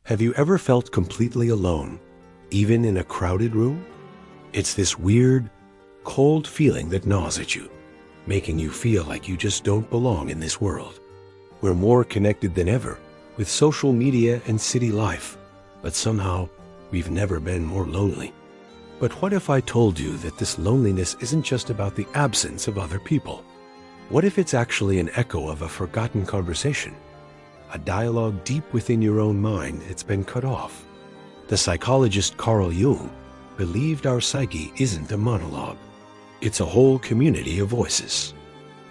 Have you ever felt completely alone, even in a crowded room? It's this weird, cold feeling that gnaws at you, making you feel like you just don't belong in this world. We're more connected than ever with social media and city life, but somehow we've never been more lonely. But what if I told you that this loneliness isn't just about the absence of other people? What if it's actually an echo of a forgotten conversation? A dialogue deep within your own mind that's been cut off. The psychologist Carl Jung believed our psyche isn't a monologue. It's a whole community of voices.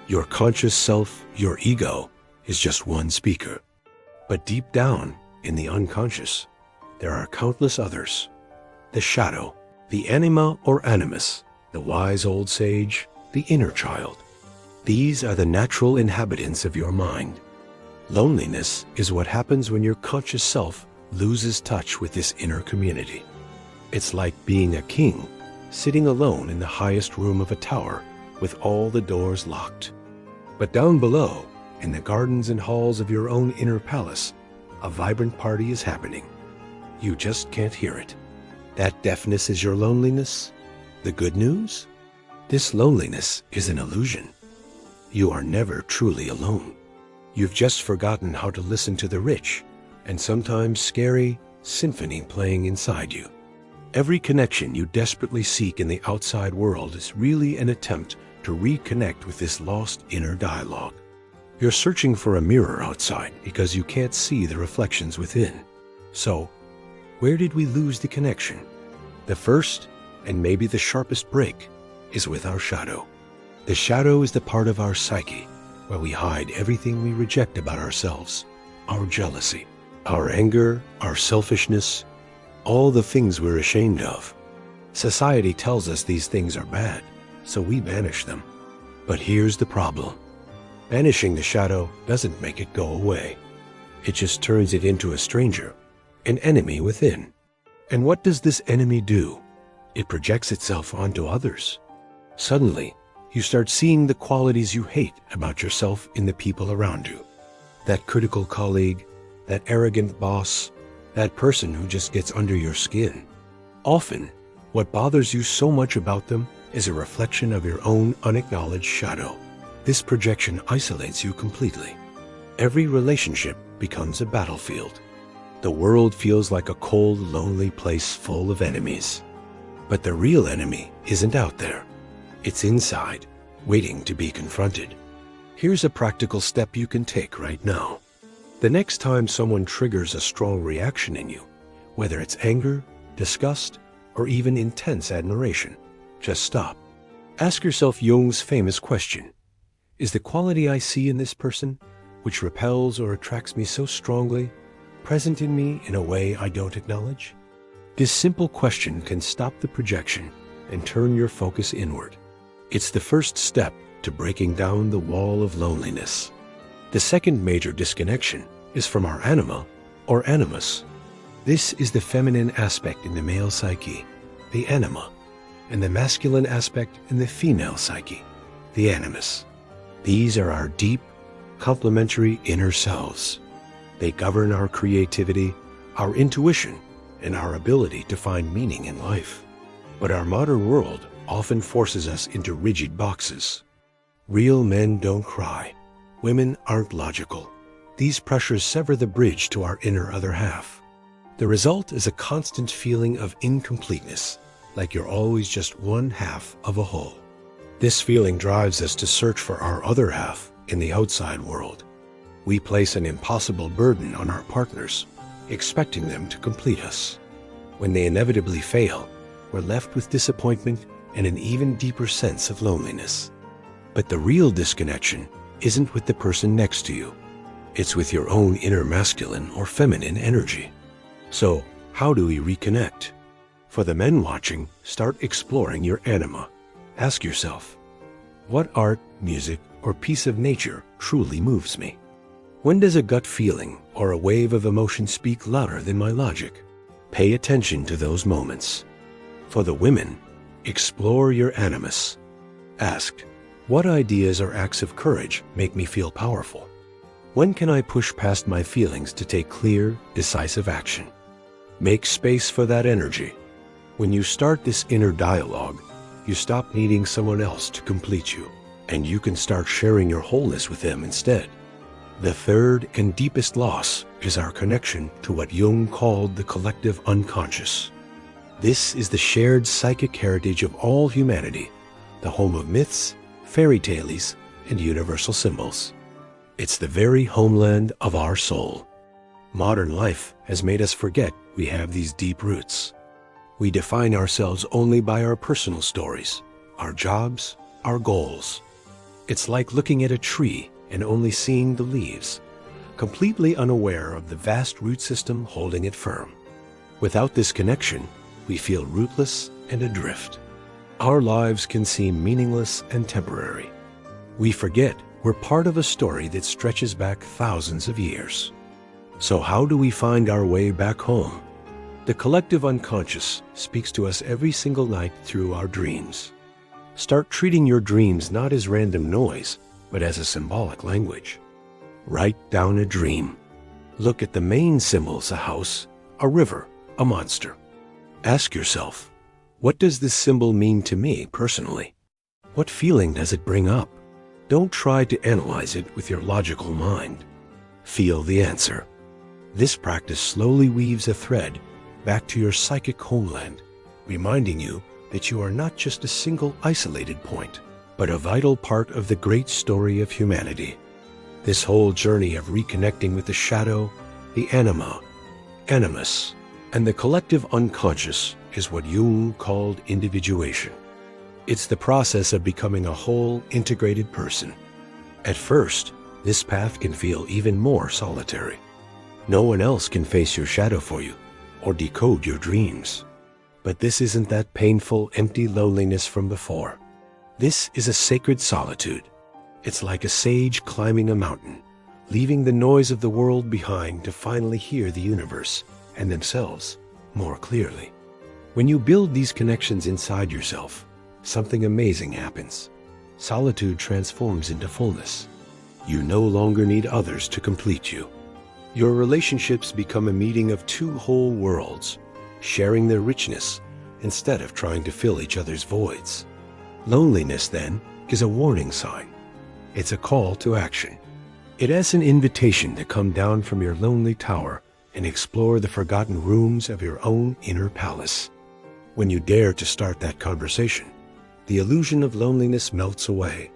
Your conscious self, your ego, is just one speaker. But deep down, in the unconscious, there are countless others. The shadow, the anima or animus, the wise old sage, the inner child. These are the natural inhabitants of your mind. Loneliness is what happens when your conscious self loses touch with this inner community. It's like being a king, sitting alone in the highest room of a tower with all the doors locked. But down below, in the gardens and halls of your own inner palace, a vibrant party is happening. You just can't hear it. That deafness is your loneliness. The good news? This loneliness is an illusion. You are never truly alone. You've just forgotten how to listen to the rich and sometimes scary symphony playing inside you. Every connection you desperately seek in the outside world is really an attempt to reconnect with this lost inner dialogue. You're searching for a mirror outside because you can't see the reflections within. So, where did we lose the connection? The first, and maybe the sharpest break, is with our shadow. The shadow is the part of our psyche where we hide everything we reject about ourselves, our jealousy, our anger, our selfishness, all the things we're ashamed of. Society tells us these things are bad, so we banish them. But here's the problem. Banishing the shadow doesn't make it go away. It just turns it into a stranger, an enemy within. And what does this enemy do? It projects itself onto others. Suddenly, you start seeing the qualities you hate about yourself in the people around you. That critical colleague, that arrogant boss, that person who just gets under your skin. Often, what bothers you so much about them is a reflection of your own unacknowledged shadow. This projection isolates you completely. Every relationship becomes a battlefield. The world feels like a cold, lonely place full of enemies. But the real enemy isn't out there. It's inside, waiting to be confronted. Here's a practical step you can take right now. The next time someone triggers a strong reaction in you, whether it's anger, disgust, or even intense admiration, just stop. Ask yourself Jung's famous question: is the quality I see in this person, which repels or attracts me so strongly, present in me in a way I don't acknowledge? This simple question can stop the projection and turn your focus inward. It's the first step to breaking down the wall of loneliness. The second major disconnection is from our anima, or animus. This is the feminine aspect in the male psyche, the anima, and the masculine aspect in the female psyche, the animus. These are our deep, complementary inner selves. They govern our creativity, our intuition, and our ability to find meaning in life. But our modern world often forces us into rigid boxes. Real men don't cry. Women aren't logical. These pressures sever the bridge to our inner other half. The result is a constant feeling of incompleteness, like you're always just one half of a whole. This feeling drives us to search for our other half in the outside world. We place an impossible burden on our partners, expecting them to complete us. When they inevitably fail, we're left with disappointment and an even deeper sense of loneliness. But the real disconnection isn't with the person next to you. It's with your own inner masculine or feminine energy. So, how do we reconnect? For the men watching, start exploring your anima. Ask yourself, what art, music, or piece of nature truly moves me? When does a gut feeling or a wave of emotion speak louder than my logic? Pay attention to those moments. For the women, explore your animus. Ask, what ideas or acts of courage make me feel powerful? When can I push past my feelings to take clear, decisive action? Make space for that energy. When you start this inner dialogue, you stop needing someone else to complete you, and you can start sharing your wholeness with them instead. The third and deepest loss is our connection to what Jung called the collective unconscious. This is the shared psychic heritage of all humanity, the home of myths, fairy tales, and universal symbols. It's the very homeland of our soul. Modern life has made us forget we have these deep roots. We define ourselves only by our personal stories, our jobs, our goals. It's like looking at a tree and only seeing the leaves, completely unaware of the vast root system holding it firm. Without this connection, we feel rootless and adrift. Our lives can seem meaningless and temporary. We forget we're part of a story that stretches back thousands of years. So how do we find our way back home? The collective unconscious speaks to us every single night through our dreams. Start treating your dreams not as random noise, but as a symbolic language. Write down a dream. Look at the main symbols: a house, a river, a monster. Ask yourself, what does this symbol mean to me personally? What feeling does it bring up? Don't try to analyze it with your logical mind. Feel the answer. This practice slowly weaves a thread back to your psychic homeland, reminding you that you are not just a single isolated point, but a vital part of the great story of humanity. This whole journey of reconnecting with the shadow, the Anima, Animus, and the collective unconscious is what Jung called individuation. It's the process of becoming a whole, integrated person. At first, this path can feel even more solitary. No one else can face your shadow for you or decode your dreams. But this isn't that painful, empty loneliness from before. This is a sacred solitude. It's like a sage climbing a mountain, leaving the noise of the world behind to finally hear the universe and themselves more clearly. When you build these connections inside yourself, something amazing happens. Solitude transforms into fullness. You no longer need others to complete you. Your relationships become a meeting of two whole worlds, sharing their richness instead of trying to fill each other's voids. Loneliness, then, is a warning sign. It's a call to action. It is an invitation to come down from your lonely tower and explore the forgotten rooms of your own inner palace. When you dare to start that conversation, the illusion of loneliness melts away.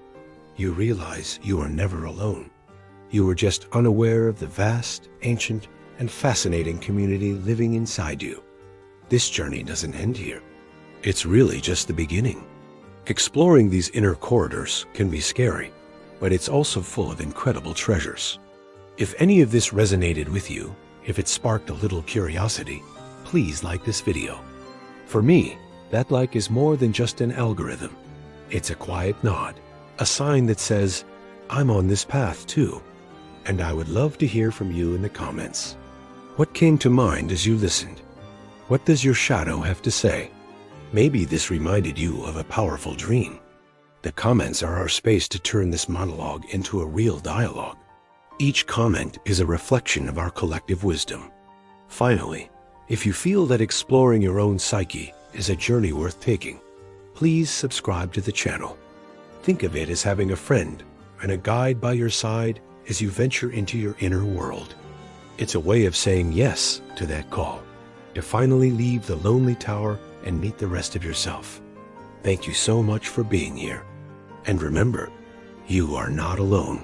You realize you are never alone. You were just unaware of the vast, ancient, and fascinating community living inside you. This journey doesn't end here. It's really just the beginning. Exploring these inner corridors can be scary, but it's also full of incredible treasures. If any of this resonated with you, if it sparked a little curiosity, please like this video. For me, that like is more than just an algorithm. It's a quiet nod, a sign that says, I'm on this path too. And I would love to hear from you in the comments. What came to mind as you listened? What does your shadow have to say? Maybe this reminded you of a powerful dream. The comments are our space to turn this monologue into a real dialogue. Each comment is a reflection of our collective wisdom. Finally, if you feel that exploring your own psyche is a journey worth taking, please subscribe to the channel. Think of it as having a friend and a guide by your side as you venture into your inner world. It's a way of saying yes to that call, to finally leave the lonely tower and meet the rest of yourself. Thank you so much for being here. And remember, you are not alone.